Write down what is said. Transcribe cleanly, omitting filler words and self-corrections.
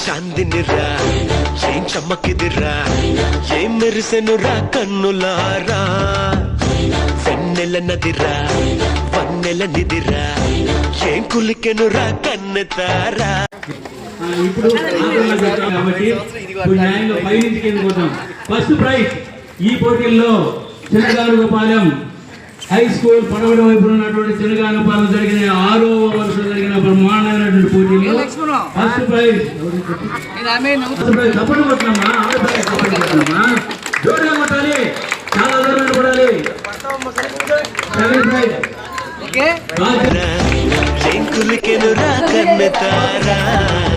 చాందినిరా ఏం చమ్మకిదిరా ఏం మెరిసెనురా కన్నులారా వెన్నెల నదిరా వన్నెల నిదిరా ఏం కులికెనురా కన్నెతారా. ఇప్పుడు కాబట్టి ఫస్ట్ ప్రైజ్ ఈ పోటీల్లో చిన్నగానుగపాలెం హై స్కూల్ పడవడ వైపు ఉన్నటువంటి చిన్నగానుగపాలెం జరిగిన 6వ వరుస జరిగిన బ్రహ్మాండమైనటువంటి పోటీల్లో ఫస్ట్ ప్రైజ్ తప్పని కొట్టినమ్మా జోరుగా కొట్టాలి, చాలా దూరం పడాలి. ఏం కులికెనురా కన్నెతారా.